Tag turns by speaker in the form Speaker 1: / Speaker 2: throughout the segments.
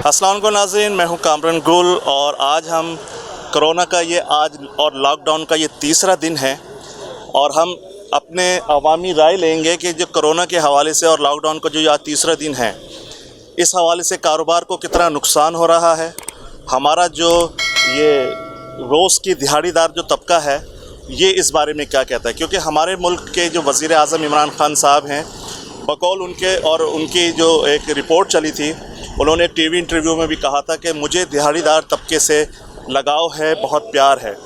Speaker 1: अस्सलाम वालेकुम नाज़रीन, मैं हूं कामरान गुल और आज हम कोरोना का आज और लॉकडाउन का ये तीसरा दिन है और हम अपने अवामी राय लेंगे कि जो कोरोना के हवाले से और लॉकडाउन का जो आज तीसरा दिन है, इस हवाले से कारोबार को कितना नुकसान हो रहा है, हमारा जो ये रोज़ की दिहाड़ीदार जो तबका है ये इस बारे में क्या कहता है। क्योंकि हमारे मुल्क के जो वज़ीर आज़म इमरान खान साहब हैं, बकौल उनके और उनकी जो एक रिपोर्ट चली थी, उन्होंने एक टीवी इंटरव्यू में भी कहा था कि मुझे दिहाड़ीदार तबके से लगाव है, बहुत प्यार है।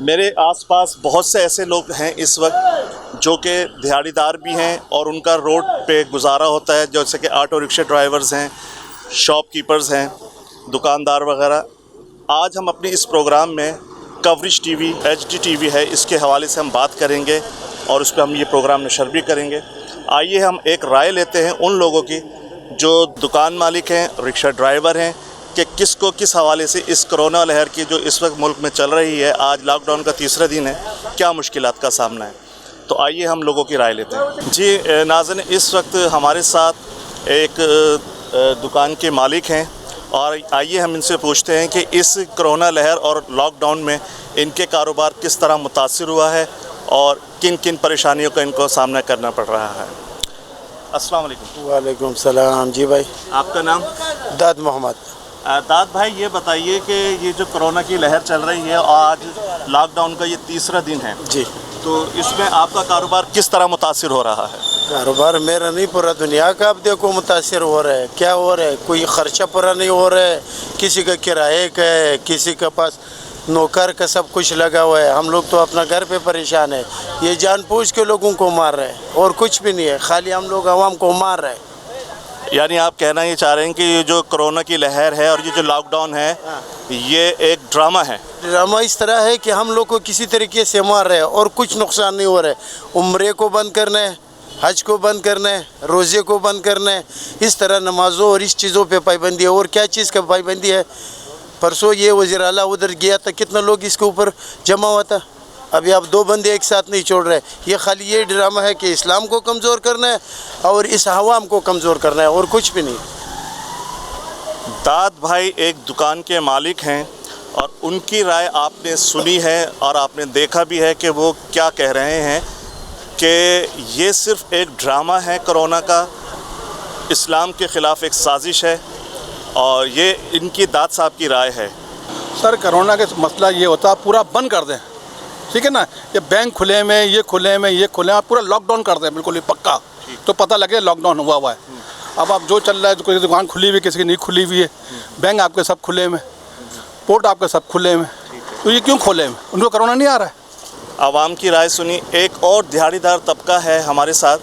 Speaker 1: मेरे आसपास बहुत से ऐसे लोग हैं इस वक्त जो कि दिहाड़ीदार भी हैं और उनका रोड पे गुजारा होता है, जैसे कि ऑटो रिक्शा ड्राइवर्स हैं, शॉपकीपर्स हैं, दुकानदार वगैरह। आज हम अपने इस प्रोग्राम में कवरेज टीवी HD TV है, इसके हवाले से हम बात करेंगे और उस पर हम ये प्रोग्राम नशर भी करेंगे। आइए हम एक राय लेते हैं उन लोगों की जो दुकान मालिक हैं, रिक्शा ड्राइवर हैं, कि किसको किस हवाले से इस कोरोना लहर की जो इस वक्त मुल्क में चल रही है, आज लॉकडाउन का तीसरा दिन है, क्या मुश्किलात का सामना है। तो आइए हम लोगों की राय लेते हैं। जी नाज़रीन, इस वक्त हमारे साथ एक दुकान के मालिक हैं और आइए हम इनसे पूछते हैं कि इस कोरोना लहर और लॉकडाउन में इनके कारोबार किस तरह मुतासिर हुआ है और किन किन परेशानियों का इनको सामना करना पड़ रहा है। अस्सलाम वालेकुम।
Speaker 2: वालेकुम सलाम। जी भाई,
Speaker 1: आपका नाम?
Speaker 2: दाद मोहम्मद।
Speaker 1: दाद भाई, ये बताइए कि ये जो कोरोना की लहर चल रही है और आज लॉकडाउन का ये तीसरा दिन है
Speaker 2: जी,
Speaker 1: तो इसमें आपका कारोबार किस तरह मुतासिर हो रहा है?
Speaker 2: कारोबार मेरा नहीं, पूरा दुनिया का आप देखो मुतासिर हो रहा है। क्या हो रहा है, कोई ख़र्चा पूरा नहीं हो रहा है, किसी का किराए का है, किसी के पास नौकर का सब कुछ लगा हुआ है। हम लोग तो अपना घर पे परेशान है। ये जानबूझ के लोगों को मार रहे हैं और कुछ भी नहीं है, खाली हम लोग आवाम को मार रहे हैं।
Speaker 1: यानी आप कहना ये चाह रहे हैं कि ये जो कोरोना की लहर है और ये जो लॉकडाउन है ये एक ड्रामा है।
Speaker 2: ड्रामा इस तरह है कि हम लोग को किसी तरीके से मार रहे हैं और कुछ नुकसान नहीं हो रहा है। उम्रे को बंद करना है, हज को बंद करना है, रोज़े को बंद करना है, इस तरह नमाज़ों और इस चीज़ों पे पाबंदी है। और क्या चीज़ का पाबंदी है? परसों ये वज़ीर आला उधर गया था, कितना लोग इसके ऊपर जमा हुआ था। अभी आप 2 बंदे एक साथ नहीं छोड़ रहे। ये खाली ये ड्रामा है कि इस्लाम को कमज़ोर करना है और इस अवाम को कमज़ोर करना है और कुछ भी नहीं।
Speaker 1: दाद भाई एक दुकान के मालिक हैं और उनकी राय आपने सुनी है और आपने देखा भी है कि वो क्या कह रहे हैं कि ये सिर्फ़ एक ड्रामा है कोरोना का, इस्लाम के ख़िलाफ़ एक साजिश है। और ये इनकी दाद साहब की राय है।
Speaker 3: सर, कोरोना का मसला ये होता है पूरा बंद कर दें, ठीक है ना। ये बैंक खुले में, ये खुले में, ये खुले, आप पूरा लॉकडाउन कर दें, बिल्कुल ही पक्का, तो पता लगे लॉकडाउन हुआ है। अब आप जो चल रहा है, कोई दुकान खुली हुई, किसी की नहीं खुली हुई है, बैंक आपके सब खुले में, पोर्ट आपके सब खुले में, तो ये क्यों खोले में? उनको कोरोना नहीं आ रहा है।
Speaker 1: आवाम की राय सुनी। एक और दिहाड़ीदार तबका है हमारे साथ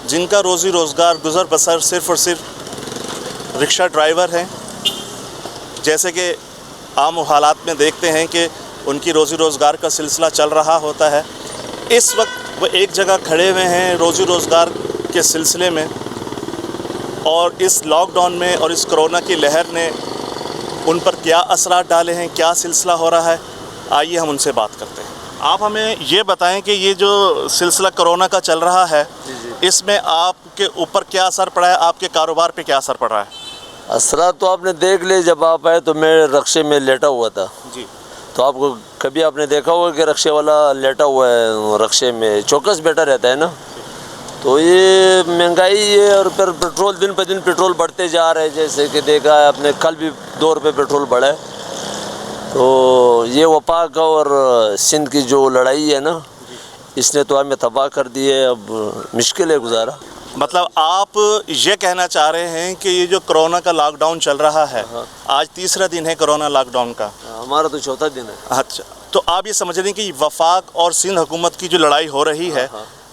Speaker 1: जिनका रोज़ी रोज़गार गुज़र बसर सिर्फ़ और सिर्फ रिक्शा ड्राइवर हैं। जैसे कि आम हालात में देखते हैं कि उनकी रोज़ी रोज़गार का सिलसिला चल रहा होता है। इस वक्त वो एक जगह खड़े हुए हैं रोज़ी रोज़गार के सिलसिले में और इस लॉकडाउन में और इस कोरोना की लहर ने उन पर क्या असरात डाले हैं, क्या सिलसिला हो रहा है, आइए हम उनसे बात करते हैं। आप हमें ये बताएं कि ये जो सिलसिला कोरोना का चल रहा है इसमें आपके ऊपर क्या असर पड़ा है, आपके कारोबार पे क्या असर पड़ रहा है?
Speaker 4: असरा तो आपने देख ले, जब आप आए तो मैं रक्शे में लेटा हुआ था
Speaker 1: जी,
Speaker 4: तो आपको कभी आपने देखा होगा कि रक्शे वाला लेटा हुआ है, रक्शे में चौकस बैठा रहता है ना। तो ये महंगाई है और फिर पेट्रोल दिन पे दिन पेट्रोल बढ़ते जा रहे हैं। जैसे कि देखा है आपने, कल भी 2 रुपये पेट्रोल बढ़ा है। तो ये वफाक और सिंध की जो लड़ाई है ना, इसने तो हमें तबाह कर दी है। अब मुश्किल है गुजारा।
Speaker 1: मतलब आप ये कहना चाह रहे हैं कि ये जो कोरोना का लॉकडाउन चल रहा है, आज तीसरा दिन है कोरोना लॉकडाउन का,
Speaker 4: हमारा तो चौथा दिन है।
Speaker 1: अच्छा, तो आप ये समझ रहे हैं कि वफाक और सिंध हुकूमत की जो लड़ाई हो रही है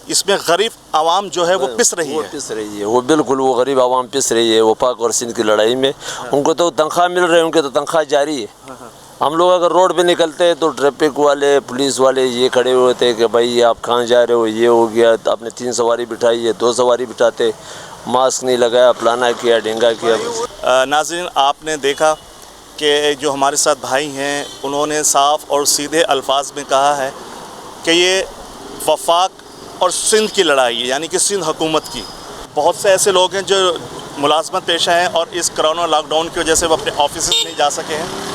Speaker 1: इसमें गरीब आवाम जो है वो पिस रही है।
Speaker 4: वो बिल्कुल, वो गरीब आवाम पिस रही है वफाक और सिंध की लड़ाई में। उनको तो तनख्वाह मिल रही है, उनके तो तनख्वाह जारी है। हम लोग अगर रोड पे निकलते हैं तो ट्रैफिक वाले पुलिस वाले ये खड़े हुए थे कि भाई आप कहाँ जा रहे हो, ये हो गया, आपने 3 सवारी बिठाई है, 2 सवारी बिठाते, मास्क नहीं लगाया, फलाना किया, ढेंगा किया।
Speaker 1: नाज़रीन, आपने देखा कि जो हमारे साथ भाई हैं उन्होंने साफ और सीधे अल्फाज में कहा है कि ये वफाक और सिंध की लड़ाई है, यानी कि सिंध हुकूमत की। बहुत से ऐसे लोग हैं जो मुलाजमत पेशा हैं और इस कोरोना लॉकडाउन की वजह से वो अपने ऑफिस नहीं जा सके हैं।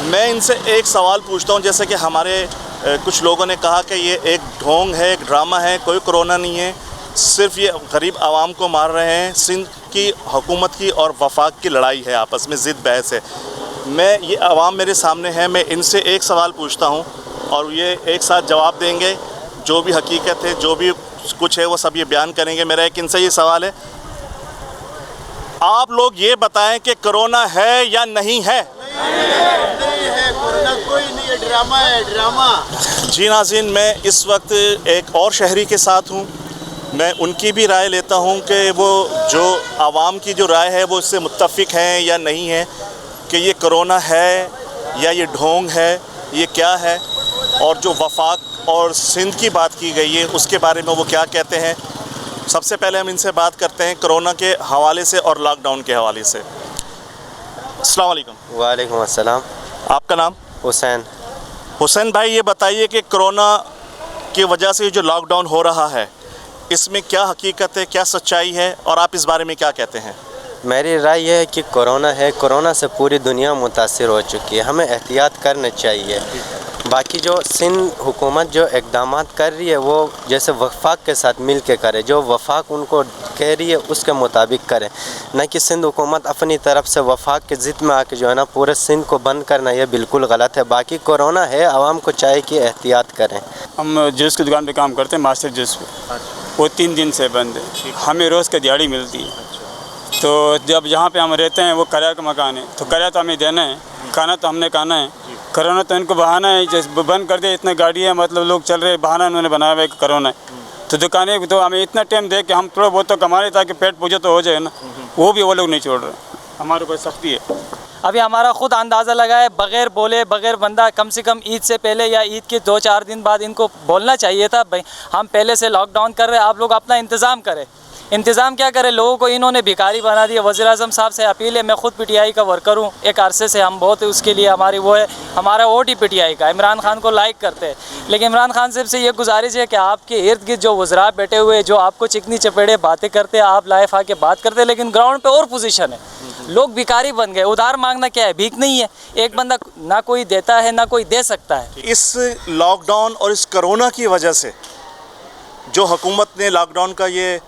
Speaker 1: मैं इनसे एक सवाल पूछता हूं, जैसे कि हमारे कुछ लोगों ने कहा कि ये एक ढोंग है, एक ड्रामा है, कोई कोरोना नहीं है, सिर्फ ये गरीब आवाम को मार रहे हैं। सिंध की हुकूमत की और वफाक की लड़ाई है, आपस में ज़िद बहस है। मैं ये आवाम मेरे सामने है, मैं इनसे एक सवाल पूछता हूं और ये एक साथ जवाब देंगे। जो भी हकीकत है, जो भी कुछ है, वो सब ये बयान करेंगे। मेरा एक इनसे ये सवाल है, आप लोग ये बताएं कि कोरोना है या नहीं है?
Speaker 2: नहीं है, कोरोना कोई नहीं है, ड्रामा है, ड्रामा।
Speaker 1: जी नाज़रीन, मैं इस वक्त एक और शहरी के साथ हूँ। मैं उनकी भी राय लेता हूँ कि वो जो आवाम की जो राय है वो इससे मुत्तफ़िक हैं या नहीं है, कि ये कोरोना है या ये ढोंग है, ये क्या है। और जो वफाक और सिंध की बात की गई है उसके बारे में वो क्या कहते हैं। सबसे पहले हम इनसे बात करते हैं कोरोना के हवाले से और लॉकडाउन के हवाले से। अस्सलाम वालेकुम।
Speaker 5: वालेकुम अस्सलाम।
Speaker 1: आपका नाम?
Speaker 5: हुसैन।
Speaker 1: हुसैन भाई, ये बताइए कि कोरोना की वजह से जो लॉकडाउन हो रहा है इसमें क्या हकीकत है, क्या सच्चाई है और आप इस बारे में क्या कहते हैं?
Speaker 5: मेरी राय यह है कि कोरोना से पूरी दुनिया मुतासिर हो चुकी है, हमें एहतियात करना चाहिए। बाकी जो सिंध हुकूमत जो इक़दाम कर रही है वो जैसे वफाक के साथ मिल के करे, जो वफाक उनको कह रही है उसके मुताबिक करे, न कि सिंध हुकूमत अपनी तरफ से वफाक के ज़िद में आके जो है ना पूरे सिंध को बंद करना, ये बिल्कुल गलत है। बाकी कोरोना है, आवाम को चाहिए कि एहतियात करें।
Speaker 6: हम जूस की दुकान पे काम करते हैं, मास्टर जूस पे। वो 3 दिन से बंद है, हमें रोज़ की दिहाड़ी मिलती है। तो जब जहाँ पे हम रहते हैं वो किराए का मकान है, तो किराया तो हमें देना है, खाना तो हमने खाना है। कोरोना तो इनको बहाना है, जैसे बंद कर दिया, इतने गाड़ी है, मतलब लोग चल रहे, बहाना उन्होंने बनाया हुआ है कोरोना है। तो दुकानें तो हमें इतना टाइम दे कि हम थोड़ा बहुत तो कमा रहे ताकि पेट पूजा तो हो जाए ना, वो भी वो लोग नहीं छोड़ रहे। हमारे ऊपर सख्ती है।
Speaker 7: अभी हमारा खुद अंदाज़ा लगा है, बग़ैर बोले बग़ैर बंदा, कम से कम ईद से पहले या ईद के 2-4 दिन बाद इनको बोलना चाहिए था, भाई हम पहले से लॉकडाउन कर रहे हैं, आप लोग अपना इंतज़ाम करें। इंतज़ाम क्या करें, लोगों को इन्होंने भिखारी बना दिया। वज़ीर-ए-आज़म साहब से अपील है, मैं ख़ुद पीटीआई का वर्कर हूँ, एक अरसे से हम बहुत उसके लिए हमारी वो है, हमारा वोट ही पीटीआई का। इमरान खान को लाइक करते हैं, लेकिन इमरान खान साहब से ये गुजारिश है कि आपके इर्द गिर्द जो वज़रा बैठे हुए, जो आपको चिकनी चपेड़े बातें करते हैं, आप लाइफ आके बात करते हैं, लेकिन ग्राउंड पे और पोजीशन है। लोग भिखारी बन गए। उधार मांगना क्या है, भीख नहीं है। एक बंदा ना कोई देता है ना कोई दे सकता है।
Speaker 1: इस लॉकडाउन और इस कोरोना की वजह से जो हुकूमत ने लॉकडाउन का ये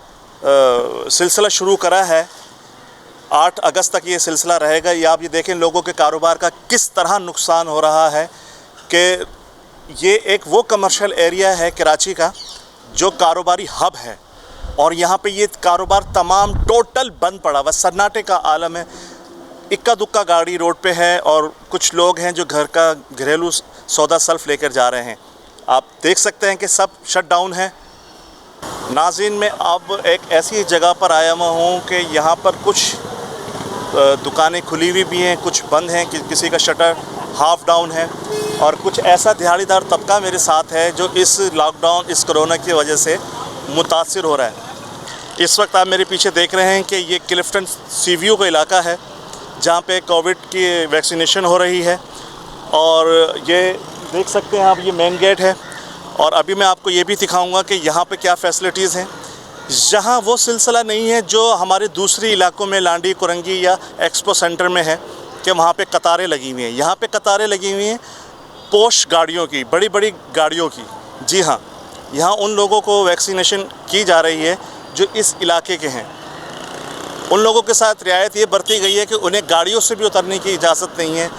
Speaker 1: सिलसिला शुरू करा है, 8 अगस्त तक ये सिलसिला रहेगा। ये आप ये देखें लोगों के कारोबार का किस तरह नुकसान हो रहा है कि ये एक वो कमर्शियल एरिया है कराची का जो कारोबारी हब है और यहाँ पे ये कारोबार तमाम टोटल बंद पड़ा हुआ, सन्नाटे का आलम है। इक्का दुक्का गाड़ी रोड पे है और कुछ लोग हैं जो घर का घरेलू सौदा सल्फ लेकर जा रहे हैं। आप देख सकते हैं कि सब शट डाउन है। नाज़रीन, मैं अब एक ऐसी जगह पर आया हुआ हूँ कि यहाँ पर कुछ दुकानें खुली हुई भी हैं, कुछ बंद हैं, किसी का शटर हाफ डाउन है और कुछ ऐसा दिहाड़ीदार तबका मेरे साथ है जो इस लॉकडाउन, इस कोरोना की वजह से मुतासिर हो रहा है। इस वक्त आप मेरे पीछे देख रहे हैं कि ये क्लिफ्टन सीवीयू का इलाका है जहाँ पे कोविड की वैक्सीनेशन हो रही है और ये देख सकते हैं आप, ये मेन गेट है। और अभी मैं आपको ये भी दिखाऊंगा कि यहाँ पे क्या फ़ैसिलिटीज़ हैं। यहाँ वो सिलसिला नहीं है जो हमारे दूसरे इलाकों में लांडी कुरंगी या एक्सपो सेंटर में है कि वहाँ पे कतारें लगी हुई हैं। यहाँ पे कतारें लगी हुई हैं पोश गाड़ियों की, बड़ी बड़ी गाड़ियों की। जी हाँ, यहाँ उन लोगों को वैक्सीनेशन की जा रही है जो इस इलाके के हैं। उन लोगों के साथ रियायत ये बरती गई है कि उन्हें गाड़ियों से भी उतरने की इजाज़त नहीं है,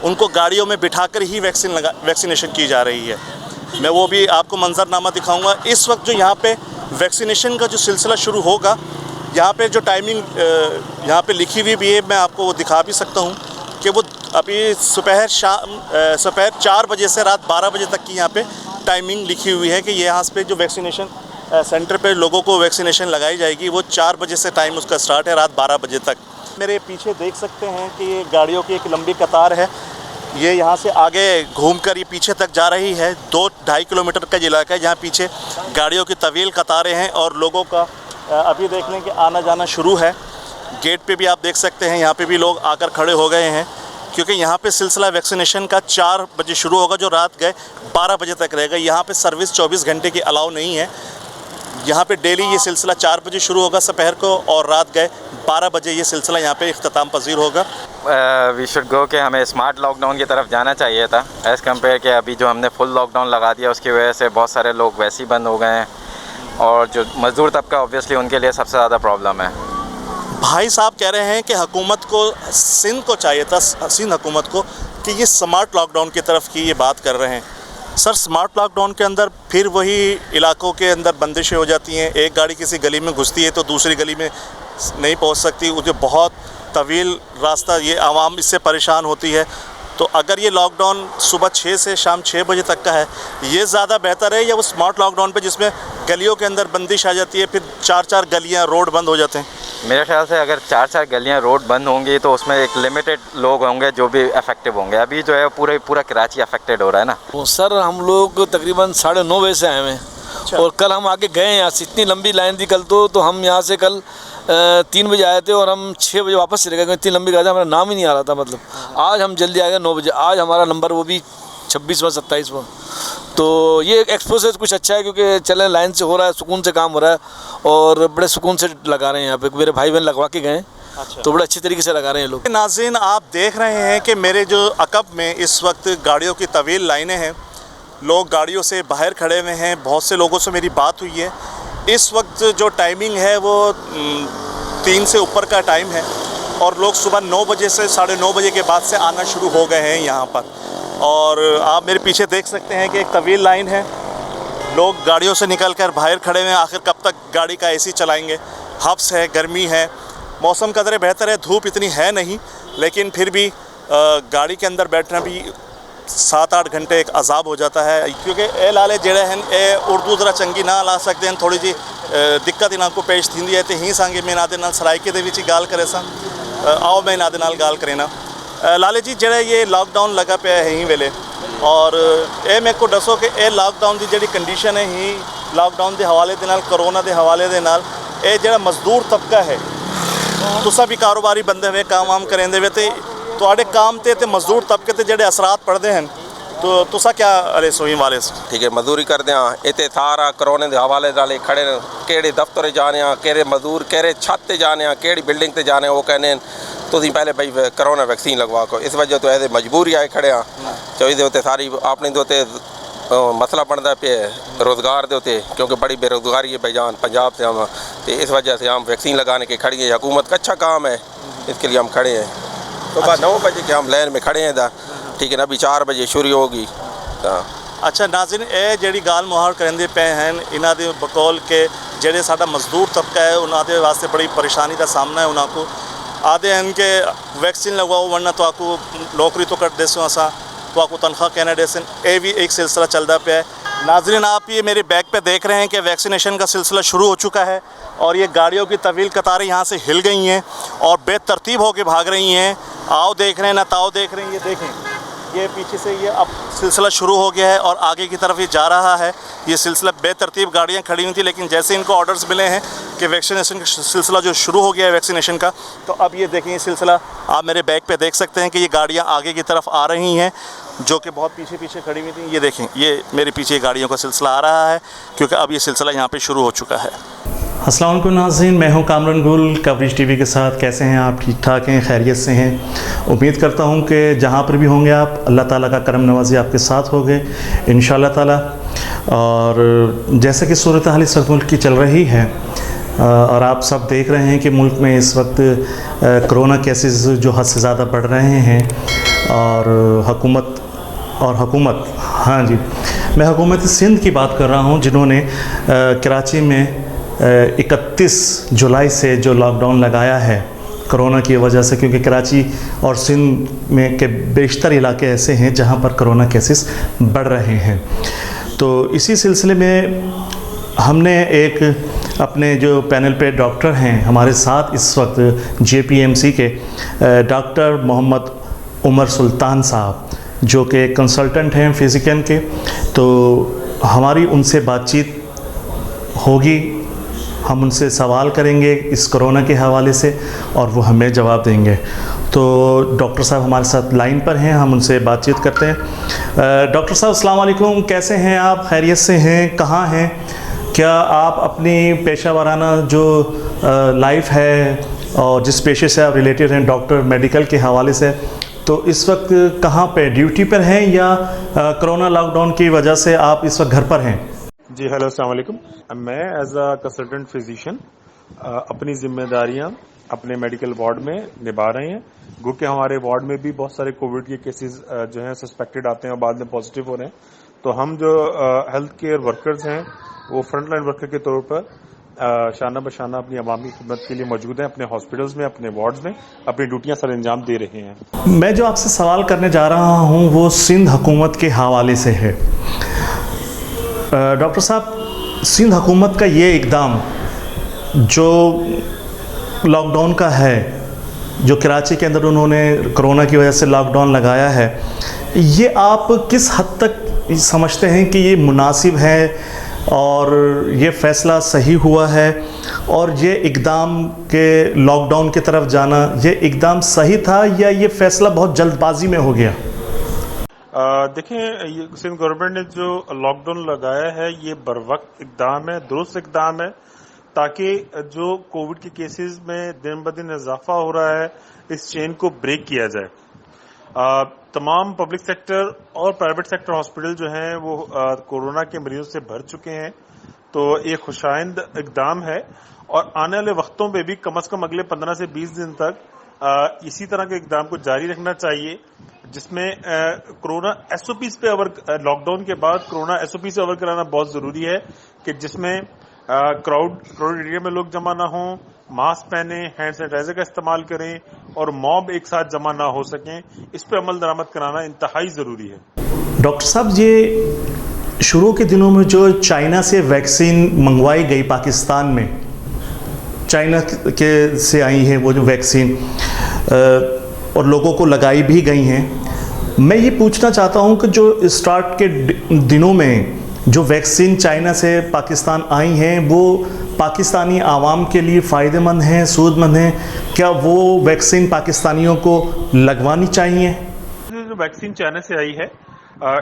Speaker 1: उनको गाड़ियों में बिठाकर ही वैक्सीनेशन की जा रही है। मैं वो भी आपको मंजरनामा दिखाऊंगा। इस वक्त जो यहाँ पे वैक्सीनेशन का जो सिलसिला शुरू होगा, यहाँ पे जो टाइमिंग यहाँ पे लिखी हुई भी है, मैं आपको वो दिखा भी सकता हूँ कि वो अभी सुबह 4 बजे से रात 12 बजे तक की यहाँ पे टाइमिंग लिखी हुई है कि यहाँ पे जो वैक्सीनेशन सेंटर पे लोगों को वैक्सीनेशन लगाई जाएगी वो 4 बजे से टाइम उसका स्टार्ट है, रात 12 बजे तक। मेरे पीछे देख सकते हैं कि ये गाड़ियों की एक लंबी कतार है یہ یہاں سے آگے گھوم کر یہ پیچھے تک جا رہی ہے. 2-2.5 کلومیٹر کا یہ علاقہ ہے جہاں پیچھے گاڑیوں کی طویل قطاریں ہیں اور لوگوں کا ابھی دیکھ لیں کہ آنا جانا شروع ہے. گیٹ پہ بھی آپ دیکھ سکتے ہیں, یہاں پہ بھی لوگ آ کر کھڑے ہو گئے ہیں کیونکہ یہاں پہ سلسلہ ویکسینیشن کا 4 بجے شروع ہوگا جو رات گئے 12 بجے تک رہے گا. یہاں پہ سروس 24 گھنٹے کی الاؤ نہیں ہے. یہاں پہ ڈیلی یہ سلسلہ 4 بجے شروع ہوگا سپہر کو اور رات گئے 12 بجے یہ سلسلہ یہاں پہ اختتام پذیر ہوگا.
Speaker 8: وی شوڈ گو کہ ہمیں اسمارٹ لاک ڈاؤن کی طرف جانا چاہیے تھا ایز کمپیئر کہ ابھی جو ہم نے فل لاک ڈاؤن لگا دیا اس کی وجہ سے بہت سارے لوگ ویسے ہی بند ہو گئے ہیں اور جو مزدور طبقہ اوبویسلی ان کے لیے سب سے زیادہ پرابلم ہے.
Speaker 1: بھائی صاحب کہہ رہے ہیں کہ حکومت کو سندھ کو چاہیے تھا, سندھ حکومت کو, کہ یہ سمارٹ لاک ڈاؤن کی طرف کی یہ بات کر رہے ہیں. سر سمارٹ لاک ڈاؤن کے اندر پھر وہی علاقوں کے اندر بندشیں ہو جاتی ہیں. ایک گاڑی کسی گلی میں گھستی ہے تو دوسری گلی میں نہیں پہنچ سکتی, جو بہت طویل راستہ, یہ عوام اس سے پریشان ہوتی ہے. تو اگر یہ لاک ڈاؤن صبح 6 سے شام 6 بجے تک کا ہے یہ زیادہ بہتر ہے یا وہ سمارٹ لاک ڈاؤن پہ جس میں گلیوں کے اندر بندش آ جاتی ہے, پھر 4 گلیاں روڈ بند ہو جاتے ہیں؟
Speaker 8: میرے خیال سے اگر 4 گلیاں روڈ بند ہوں گی تو اس میں ایک لمیٹڈ لوگ ہوں گے جو بھی افیکٹو ہوں گے. ابھی جو ہے پورا کراچی افیکٹڈ ہو رہا ہے نا.
Speaker 9: سر ہم لوگ تقریباً 9:30 بجے سے آئے ہوئے ہیں اور کل ہم آگے گئے ہیں. یہاں سے اتنی لمبی لائن تھی کل تو ہم یہاں سے کل 3 بجے آئے تھے اور ہم 6 بجے واپس چلے گئے. اتنی لمبی گاڑی ہمارا نام ہی نہیں آ رہا تھا. مطلب آج ہم جلدی آئے گئے 9 بجے. آج ہمارا نمبر وہ بھی 26واں 27واں. تو یہ ایکسپوزر کچھ اچھا ہے کیونکہ چلیں لائن سے ہو رہا ہے, سکون سے کام ہو رہا ہے اور بڑے سکون سے لگا رہے ہیں. یہاں پہ میرے بھائی بہن لگوا کے گئے تو بڑے اچھے طریقے سے لگا رہے ہیں لوگ.
Speaker 1: ناظرین آپ دیکھ رہے ہیں کہ میرے جو عقب میں اس وقت گاڑیوں کی طویل لائنیں ہیں, لوگ گاڑیوں سے باہر کھڑے ہوئے ہیں. بہت سے لوگوں سے میری بات ہوئی ہے. اس وقت جو ٹائمنگ ہے وہ 3 سے اوپر کا ٹائم ہے اور لوگ صبح 9 بجے سے 9:30 بجے کے بعد سے آنا شروع ہو گئے ہیں یہاں پر. اور آپ میرے پیچھے دیکھ سکتے ہیں کہ ایک طویل لائن ہے, لوگ گاڑیوں سے نکل کر باہر کھڑے ہوئے ہیں. آخر کب تک گاڑی کا AC چلائیں گے؟ حبس ہے, گرمی ہے, موسم قدرے بہتر ہے, دھوپ اتنی ہے نہیں, لیکن پھر بھی گاڑی کے اندر بیٹھنا بھی 7-8 گھنٹے ایک عذاب ہو جاتا ہے. کیونکہ اے لالے جڑے ہیں اے اردو ذرا چنگی نہ لا سکتے ہیں, تھوڑی جی دقت انہاں کو پیش تھیندی ہے. تے ہی سانگے میں نادے نال سرائکے دے وچ ہی گال کرے سا, آؤ میں نادے نال گال کرے نا. لالے جی جڑا یہ لاک ڈاؤن لگا پیا ہے ہی ویلے, اور اے میرے کو دسو کہ اے لاک ڈاؤن دی جڑی کنڈیشن ہے ہی لاک ڈاؤن دے حوالے دے نال, کرونا دے حوالے دے نال, اے جڑا مزدور طبقہ ہے تسا بھی کاروباری بندے ہوئے کام وام کریندے ہوئے تے تواڈے کام تے مزدور طبقے تے جڑے اثرات پڑدے ہیں تو تسا کیا ارے سوئی والے سے
Speaker 10: ٹھیک ہے مزدوری کردے ہاں اتنے سارا کرونے دے حوالے نال کھڑے نے, کہڑے دفتر جانے ہاں, کہڑے مزدور کہڑے چھت تے جانے ہاں, کہڑی بلڈنگ تے جانے وہ کہنے تسی پہلے بھائی کرونا ویکسین لگوا کو. اس وجہ تو ایسے مجبوری آئے کھڑے ہاں. چوئی دے ہوتے ساری اپنے دے مسئلہ بنتا پہ روزگار دے ہوتے کیونکہ بڑی بے روزگاری ہے بھائی جان پنجاب سے ہم, تو اس وجہ سے ہم ویکسین لگانے کے کھڑی ہیں. حکومت کا اچھا کام ہے, اس کے لیے ہم کھڑے ہیں. تو بعد 9 بجے کے ہم لائن میں کھڑے ہیں دا, ٹھیک ہے نا. ابھی 4 بجے شروع ہوگی.
Speaker 1: اچھا ناظرین اے جڑی گال مہار کرندے پے ہیں انہاں دے بقول کہ جڑے ساڈا مزدور طبقہ ہے انہاں دے واسطے بڑی پریشانی دا سامنا ہے. انہاں کو آدھے ہیں کہ ویکسین لگواؤ ورنہ تو آپ کو نوکری تو کٹ دیسو اساں, تو آپ کو تنخواہ کہنا دیسن. اے بھی ایک سلسلہ چلتا پیا ہے. ناظرین آپ یہ میرے بیک پہ دیکھ رہے ہیں کہ ویکسینیشن کا سلسلہ شروع ہو چکا ہے اور یہ گاڑیوں کی طویل قطاریں یہاں سے ہل گئی ہیں اور بے ترتیب ہو کے بھاگ رہی ہیں. آؤ دیکھ رہے ہیں نہ تاؤ دیکھ رہے ہیں. یہ دیکھیں یہ پیچھے سے یہ اب سلسلہ شروع ہو گیا ہے اور آگے کی طرف یہ جا رہا ہے. یہ سلسلہ بے ترتیب گاڑیاں کھڑی ہوئی تھیں, لیکن جیسے ان کو آرڈرز ملے ہیں کہ ویکسینیشن کا سلسلہ جو شروع ہو گیا ہے ویکسینیشن کا, تو اب یہ دیکھیں یہ سلسلہ آپ میرے بیک پہ دیکھ سکتے ہیں کہ یہ گاڑیاں آگے کی طرف آ رہی ہیں جو کہ بہت پیچھے کھڑی ہوئی تھیں. یہ دیکھیں یہ میرے پیچھے گاڑیوں کا سلسلہ آ رہا ہے کیونکہ اب یہ سلسلہ یہاں پہ شروع ہو چکا ہے. السلام علیکم ناظرین, میں ہوں کامران گل کوریج ٹی وی کے ساتھ. کیسے ہیں آپ؟ ٹھیک ٹھاک ہیں, خیریت سے ہیں؟ امید کرتا ہوں کہ جہاں پر بھی ہوں گے آپ اللہ تعالیٰ کا کرم نوازی آپ کے ساتھ ہوگے انشاءاللہ تعالیٰ. اور جیسا کہ صورتحال اس وقت ملک کی چل رہی ہے اور آپ سب دیکھ رہے ہیں کہ ملک میں اس وقت کرونا کیسز جو حد سے زیادہ بڑھ رہے ہیں اور حکومت ہاں جی میں حکومت سندھ کی بات کر رہا ہوں جنہوں نے کراچی میں 31 جولائی سے جو لاک ڈاؤن لگایا ہے کرونا کی وجہ سے, کیونکہ کراچی اور سندھ میں کے بیشتر علاقے ایسے ہیں جہاں پر کرونا کیسز بڑھ رہے ہیں. تو اسی سلسلے میں ہم نے ایک اپنے جو پینل پہ ڈاکٹر ہیں ہمارے ساتھ اس وقت JPMC کے ڈاکٹر محمد عمر سلطان صاحب, جو کہ कंसल्टेंट हैं फिजिकल के, तो हमारी उनसे बातचीत होगी, हम उनसे सवाल करेंगे इस कोरोना के हवाले से और वो हमें जवाब देंगे। तो डॉक्टर साहब हमारे साथ लाइन पर हैं, हम उनसे बातचीत करते हैं। डॉक्टर साहब अस्सलाम वालेकुम, कैसे हैं आप? खैरियत से हैं? कहाँ हैं? क्या आप अपनी पेशा वाराना जो लाइफ है और जिस पेशे से आप रिलेटेड हैं, डॉक्टर मेडिकल के हवाले से, तो इस वक्त कहाँ पे ड्यूटी पर हैं या कोरोना लॉकडाउन की वजह से आप इस वक्त घर पर हैं?
Speaker 11: जी हेलो अस्सलाम वालेकुम। मैं एज अ कंसल्टेंट फिजिशियन अपनी जिम्मेदारियां अपने मेडिकल वार्ड में निभा रहे हैं। गो कि हमारे वार्ड में भी बहुत सारे कोविड के केसेस जो हैं सस्पेक्टेड आते हैं और बाद में पॉजिटिव हो रहे हैं। तो हम जो हेल्थ केयर वर्कर्स हैं वो फ्रंट लाइन वर्कर के तौर पर शाना बशाना अपनी अवामी खिदमत के लिए मौजूद हैं, अपने हॉस्पिटल्स में, अपने वार्ड्स में अपनी ड्यूटियां सर अंजाम दे रहे हैं।
Speaker 1: मैं जो आपसे सवाल करने जा रहा हूँ वो सिंध हुकूमत के हवाले से है। डॉक्टर साहब, सिंध हुकूमत का ये इक़दाम जो लॉकडाउन का है, जो कराची के अंदर उन्होंने कोरोना की वजह से लॉकडाउन लगाया है, ये आप किस हद तक समझते हैं कि ये मुनासिब है और ये फ़ैसला सही हुआ है, और ये इक़दाम के लॉकडाउन की तरफ जाना, ये इक़दाम सही था या ये फ़ैसला बहुत जल्दबाजी में हो गया?
Speaker 11: देखें, ये सिंध गवर्नमेंट ने जो लॉकडाउन लगाया है ये बरवक्त इक़दाम है, दुरुस्त इक़दाम है, ताकि जो कोविड के केसेस में दिन ब दिन इजाफा हो रहा है इस चेन को ब्रेक किया जाए। तमाम पब्लिक सेक्टर और प्राइवेट सेक्टर हॉस्पिटल जो हैं वो कोरोना के मरीजों से भर चुके हैं, तो ये खुशाइंद इक़दाम है और आने वाले वक्तों में भी कम से कम अगले 15 से 20 दिन तक इसी तरह के इक़दाम को जारी रखना चाहिए, जिसमें कोरोना एसओपी पे लॉकडाउन के बाद कोरोना एसओपी से अवर कराना बहुत ज़रूरी है कि जिसमें क्राउड एरिया में लोग जमा ना हों, मास्क पहने, हैंड सैनिटाइजर का इस्तेमाल करें और मॉब एक साथ जमा ना हो सकें, इस पर अमल दरामद कराना इंतहाई ज़रूरी है।
Speaker 1: डॉक्टर साहब, ये शुरू के दिनों में जो चाइना से वैक्सीन मंगवाई गई पाकिस्तान में, चाइना के से आई है वो जो वैक्सीन और लोगों को लगाई भी गई हैं, मैं ये पूछना चाहता हूँ कि जो स्टार्ट के दिनों में जो वैक्सीन चाइना से पाकिस्तान आई हैं वो पाकिस्तानी आवाम के लिए फ़ायदेमंद हैं, सूदमंद हैं? क्या वो वैक्सीन पाकिस्तानियों को लगवानी चाहिए?
Speaker 11: जो वैक्सीन चाइना से आई है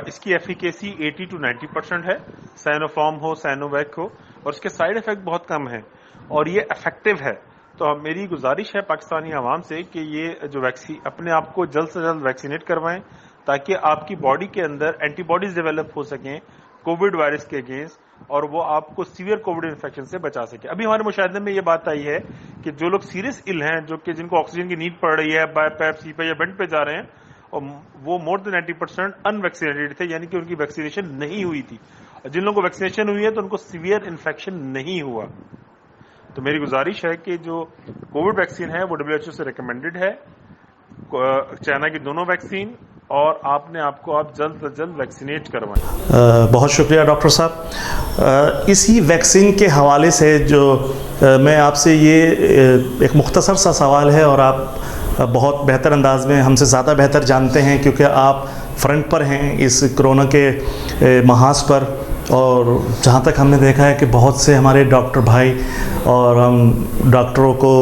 Speaker 11: इसकी एफिकेसी 80 to 90% है, साइनोफार्म हो, साइनोवैक हो, और उसके साइड इफेक्ट बहुत कम है और ये इफेक्टिव है। तो मेरी गुजारिश है पाकिस्तानी आवाम से कि ये जो वैक्सीन अपने आप को जल्द से जल्द वैक्सीनेट करवाएं ताकि आपकी बॉडी के अंदर एंटीबॉडीज डेवलप हो सकें कोविड वायरस के अगेंस्ट और वो आपको सीवियर कोविड इन्फेक्शन से बचा सके। अभी हमारे मुशाहिदे में ये बात आई है कि जो लोग सीरियस इल हैं, जो कि जिनको ऑक्सीजन की नीड पड़ रही है, बाय पैप, सीपे या बेड पे जा रहे हैं, और वो मोर देन 90% अनवैक्सीनेटेड थे, यानी कि उनकी वैक्सीनेशन नहीं हुई थी। जिन लोगों को वैक्सीनेशन हुई है तो उनको सीवियर इन्फेक्शन नहीं हुआ। तो मेरी गुजारिश है कि जो कोविड वैक्सीन है वो WHO से रिकमेंडेड है, चाइना की दोनों वैक्सीन, और आपने आपको आप जल्द से जल्द वैक्सीनेट करवाएं।
Speaker 1: बहुत शुक्रिया डॉक्टर साहब। इसी वैक्सीन के हवाले से जो मैं आपसे ये एक मुख्तसर सा सवाल है और आप बहुत बेहतर अंदाज में हमसे ज़्यादा बेहतर जानते हैं क्योंकि आप फ्रंट पर हैं इस कोरोना के महाज पर, और जहाँ तक हमने देखा है कि बहुत से हमारे डॉक्टर भाई और हम डॉक्टरों को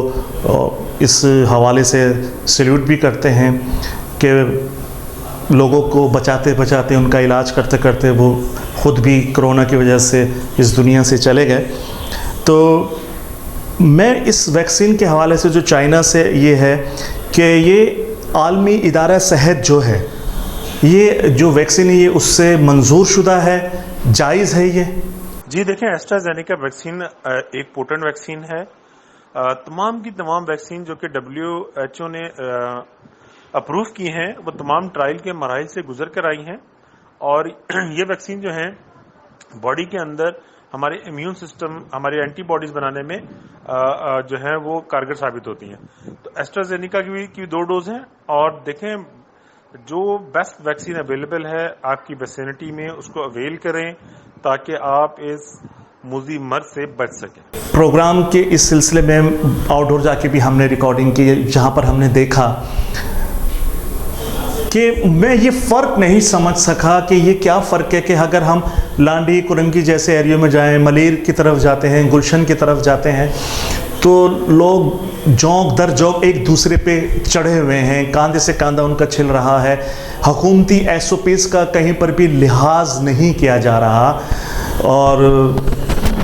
Speaker 1: इस हवाले से सैल्यूट भी करते हैं कि लोगों को बचाते बचाते, उनका इलाज करते करते वो ख़ुद भी कोरोना की वजह से इस दुनिया से चले गए। तो मैं इस वैक्सीन के हवाले से जो चाइना से ये है कि ये आलमी इदारा सेहत जो है, ये जो वैक्सीन है ये उससे मंजूर शुदा है, जायज़ है ये?
Speaker 11: जी देखें, एस्ट्राजेनेका वैक्सीन एक पोटेंट वैक्सीन है। तमाम की तमाम वैक्सीन जो कि WHO ने अप्रूव की हैं वो तमाम ट्रायल के मराइल से गुजर कर आई हैं, और ये वैक्सीन जो है बॉडी के अंदर हमारे इम्यून सिस्टम, हमारे एंटीबॉडीज बनाने में जो है वो कारगर साबित होती हैं। तो एस्ट्राजेनेका की 2 डोज हैं, और देखें जो बेस्ट वैक्सीन अवेलेबल है आपकी विसिनिटी में उसको अवेल करें ताकि आप इस मुज़ी मर्ज से बच सकें।
Speaker 1: प्रोग्राम के इस सिलसिले में आउटडोर जाके भी हमने रिकॉर्डिंग की, जहाँ पर हमने देखा
Speaker 12: کہ میں یہ فرق نہیں سمجھ سکا کہ یہ کیا فرق ہے کہ اگر ہم لانڈی کرنگی جیسے ایریوں میں جائیں، ملیر کی طرف جاتے ہیں، گلشن کی طرف جاتے ہیں، تو لوگ جوک در جوک ایک دوسرے پہ چڑھے ہوئے ہیں، کاندھے سے کاندھا ان کا چھل رہا ہے، حکومتی ایس او پیز کا کہیں پر بھی لحاظ نہیں کیا جا رہا، اور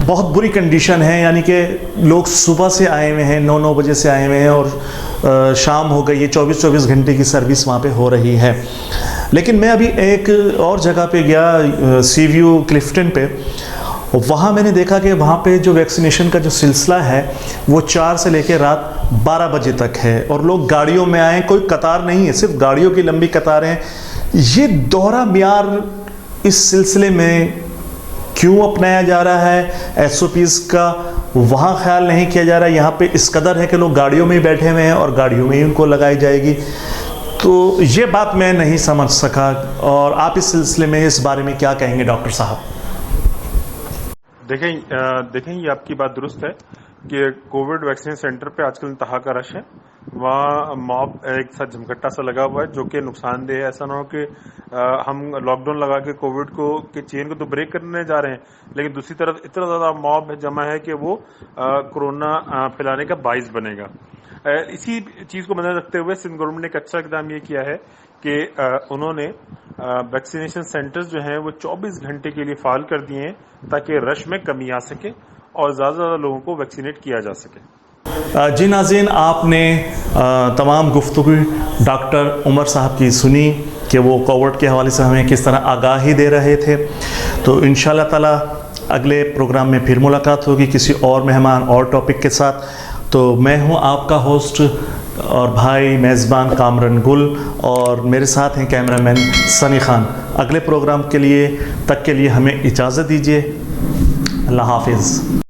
Speaker 12: بہت بری کنڈیشن ہے. یعنی کہ لوگ صبح سے آئے ہوئے ہیں، 9 بجے سے آئے ہوئے ہیں، اور شام ہو گئی، یہ 24 گھنٹے کی سروس وہاں پہ ہو رہی ہے. لیکن میں ابھی ایک اور جگہ پہ گیا، سی ویو کلفٹن پہ، وہاں میں نے دیکھا کہ وہاں پہ جو ویکسینیشن کا جو سلسلہ ہے وہ 4 سے لے کے رات 12 بجے تک ہے، اور لوگ گاڑیوں میں آئیں، کوئی قطار نہیں ہے، صرف گاڑیوں کی لمبی قطاریں. یہ دوہرا معیار اس سلسلے میں کیوں اپنایا جا رہا ہے؟ ایس او پیز کا وہاں خیال نہیں کیا جا رہا. یہاں پہ اس قدر ہے کہ لوگ گاڑیوں میں ہی بیٹھے ہوئے ہیں اور گاڑیوں میں ہی ان کو لگائی جائے گی. تو یہ بات میں نہیں سمجھ سکا، اور آپ اس سلسلے میں اس بارے میں کیا کہیں گے ڈاکٹر صاحب؟
Speaker 11: دیکھیں یہ آپ کی بات درست ہے کہ کووڈ ویکسین سینٹر پہ آج کل انتہا کا رش ہے. وہاں موب ایک ساتھ جھمکٹا سا لگا ہوا ہے جو کہ نقصان دہ ہے. ایسا نہ ہو کہ ہم لاک ڈاؤن لگا کے کووڈ کو کے چین کو تو بریک کرنے جا رہے ہیں، لیکن دوسری طرف اتنا زیادہ موب جمع ہے کہ وہ کورونا پھیلانے کا باعث بنے گا. اسی چیز کو مدنظر رکھتے ہوئے سندھ گورنمنٹ نے ایک اچھا اقدام یہ کیا ہے کہ انہوں نے ویکسینیشن سینٹرز جو ہیں وہ 24 گھنٹے کے لیے فعال کر دیے ہیں تاکہ رش میں کمی آ سکے اور زیادہ سے زیادہ لوگوں کو ویکسینیٹ کیا جا سکے.
Speaker 12: جی ناظرین، آپ نے تمام گفتگو ڈاکٹر عمر صاحب کی سنی کہ وہ کووڈ کے حوالے سے ہمیں کس طرح آگاہی دے رہے تھے. تو انشاءاللہ تعالی اگلے پروگرام میں پھر ملاقات ہوگی کسی اور مہمان اور ٹاپک کے ساتھ. تو میں ہوں آپ کا ہوسٹ اور بھائی میزبان کامران گل، اور میرے ساتھ ہیں کیمرہ مین سنی خان. اگلے پروگرام کے لیے تک کے لیے ہمیں اجازت دیجیے. اللہ حافظ.